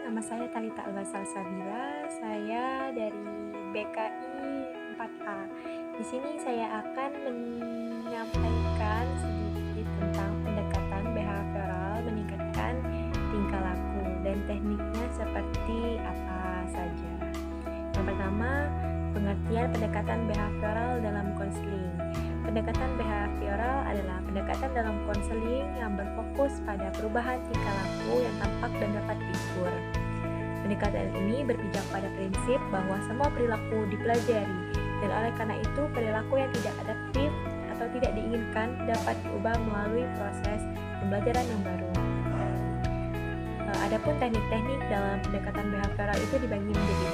nama saya Talita Alba Salsabila. Saya dari BKI 4A. Di sini saya akan menyampaikan sedikit tentang pendekatan behavioral meningkatkan tingkah laku dan tekniknya seperti apa saja. Yang pertama, pengertian pendekatan behavioral dalam konseling. Pendekatan behavioral adalah pendekatan dalam konseling yang berfokus pada perubahan tingkah laku yang tampak dan dapat diukur. Pendekatan ini berpijak pada prinsip bahwa semua perilaku dipelajari, dan oleh karena itu perilaku yang tidak adaptif atau tidak diinginkan dapat diubah melalui proses pembelajaran yang baru. Adapun teknik-teknik dalam pendekatan behavioral itu dibagi menjadi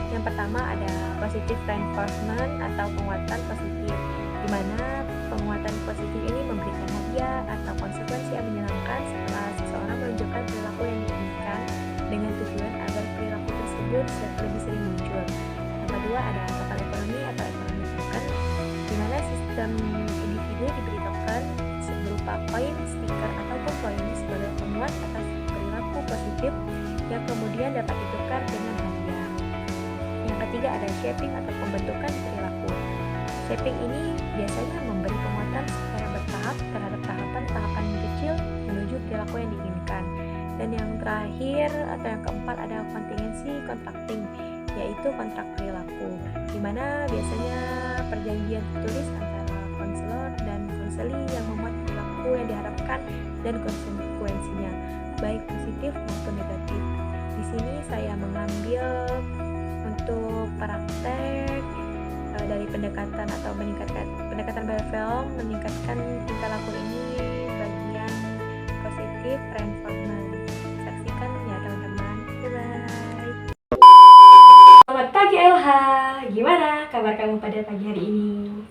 4. Yang pertama ada positive reinforcement atau penguatan positif, di mana penguatan positif ini memberikan hadiah atau konsekuensi yang menyenangkan setelah seseorang menunjukkan perilaku yang diinginkan dengan tujuan agar perilaku tersebut lebih sering muncul. Yang kedua ada token ekonomi atau ekonomi token, di mana sistem individu diberi token berupa koin, stiker, ataupun poin sebagai penguat atas perilaku positif yang kemudian dapat ditukar dengan hadiah. Yang ketiga ada shaping atau pembentukan perilaku. Shaping ini biasanya memberi penguatan secara bertahap terhadap tahapan-tahapan kecil menuju perilaku yang diinginkan. Dan yang terakhir atau yang keempat ada contingency contracting, yaitu kontrak perilaku, di mana biasanya perjanjian tertulis antara konselor dan konseli yang memuat perilaku yang diharapkan dan konsekuensinya, baik positif maupun negatif. Di sini saya mengambil untuk praktek dari pendekatan atau pendekatan behavioral meningkatkan tingkah laku ini bagian positif reinforcement. Saksikan ya teman-teman. Bye-bye. Selamat pagi Elha, gimana kabar kamu pada pagi hari ini?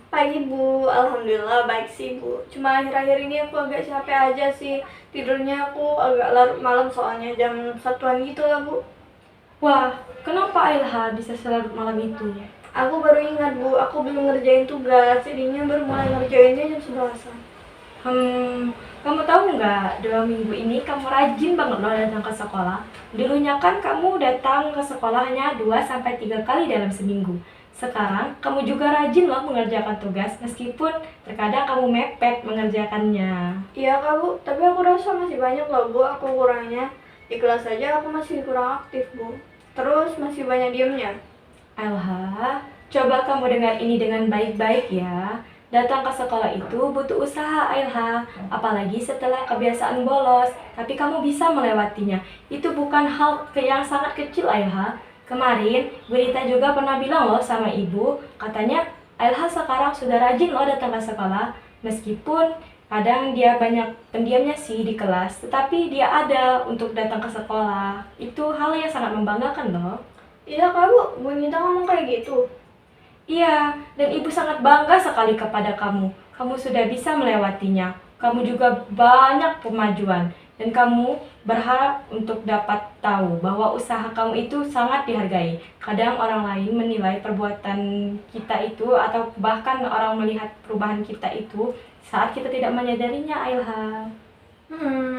Pagi Bu, alhamdulillah baik sih Bu. Cuma akhir-akhir ini aku agak capek aja sih. Tidurnya aku agak larut malam soalnya jam 1-an gitu lah Bu. Wah, kenapa Elha bisa selarut malam itu? Aku baru ingat Bu, aku belum ngerjain tugas. Jadinya baru mulai ngerjainnya jam 11-an. Kamu tahu nggak, 2 minggu ini kamu rajin banget loh datang ke sekolah. Dulunya kan kamu datang ke sekolahnya 2-3 kali dalam seminggu. Sekarang kamu juga rajin loh mengerjakan tugas meskipun terkadang kamu mepet mengerjakannya. Iya Kak Bu, tapi aku rasa masih banyak loh Bu aku kurangnya. Di kelas aja aku masih kurang aktif Bu. Terus masih banyak diemnya. Elha, coba kamu dengar ini dengan baik-baik ya. Datang ke sekolah itu butuh usaha, Elha. Apalagi setelah kebiasaan bolos, tapi kamu bisa melewatinya. Itu bukan hal yang sangat kecil, Elha. Kemarin, Bu Rita juga pernah bilang loh sama ibu, katanya Elha sekarang sudah rajin loh datang ke sekolah. Meskipun kadang dia banyak pendiamnya sih di kelas, tetapi dia ada untuk datang ke sekolah. Itu hal yang sangat membanggakan loh. Iya Kak Bu, Bu Nita ngomong kayak gitu. Iya, dan ibu sangat bangga sekali kepada kamu. Kamu sudah bisa melewatinya. Kamu juga banyak kemajuan. Dan kamu berharap untuk dapat tahu bahwa usaha kamu itu sangat dihargai. Kadang orang lain menilai perbuatan kita itu atau bahkan orang melihat perubahan kita itu saat kita tidak menyadarinya, Ailha.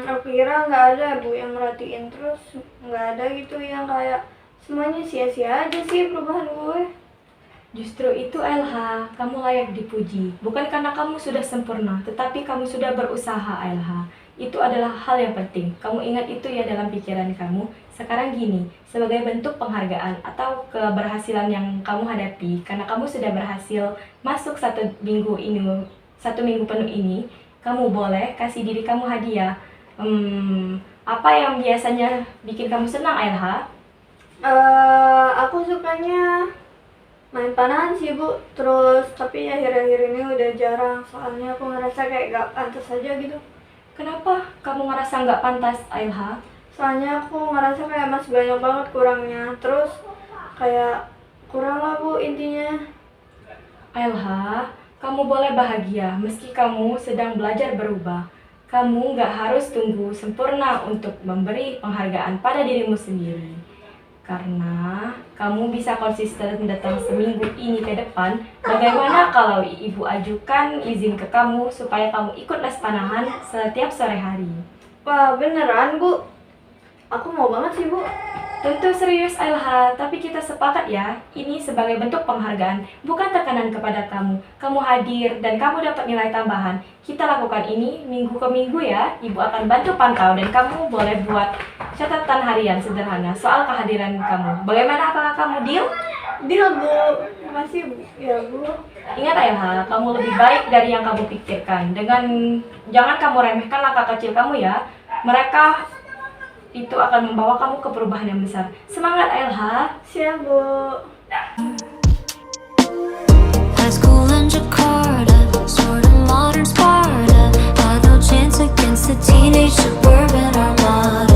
Aku kira nggak ada Bu yang merhatiin, terus nggak ada gitu yang kayak semuanya sia-sia aja sih perubahan gue. Justru itu Elha, kamu layak dipuji. Bukan karena kamu sudah sempurna, tetapi kamu sudah berusaha Elha. Itu adalah hal yang penting. Kamu ingat itu ya dalam pikiran kamu. Sekarang gini, sebagai bentuk penghargaan atau keberhasilan yang kamu hadapi, karena kamu sudah berhasil masuk 1 minggu penuh ini, kamu boleh kasih diri kamu hadiah. Apa yang biasanya bikin kamu senang Elha? Aku sukanya main panahan sih Bu, terus tapi akhir-akhir ini udah jarang soalnya aku ngerasa kayak gak pantas aja gitu. Kenapa kamu ngerasa nggak pantas, Ailha? Soalnya aku ngerasa kayak masih banyak banget kurangnya, terus kayak kurang lah Bu intinya. Ailha, kamu boleh bahagia meski kamu sedang belajar berubah. Kamu nggak harus tunggu sempurna untuk memberi penghargaan pada dirimu sendiri. Karena kamu bisa konsisten datang seminggu ini ke depan, bagaimana kalau ibu ajukan izin ke kamu supaya kamu ikut les panahan setiap sore hari? Wah beneran Bu? Aku mau banget sih, Bu. Tentu serius Ailha, tapi kita sepakat ya, ini sebagai bentuk penghargaan, bukan tekanan kepada kamu. Kamu hadir dan kamu dapat nilai tambahan. Kita lakukan ini minggu ke minggu ya, Ibu akan bantu pantau dan kamu boleh buat catatan harian sederhana soal kehadiran kamu. Bagaimana, apakah kamu deal? Deal, Bu. Makasih, Bu. Ya, Bu. Ingat Ailha, kamu lebih baik dari yang kamu pikirkan. Jangan kamu remehkan langkah kecil kamu ya. Mereka itu akan membawa kamu ke perubahan yang besar. Semangat Ailha. Siap, Bu. High school in Jakarta, sort of modern Sparta. Had no chance against the teenage suburban armada.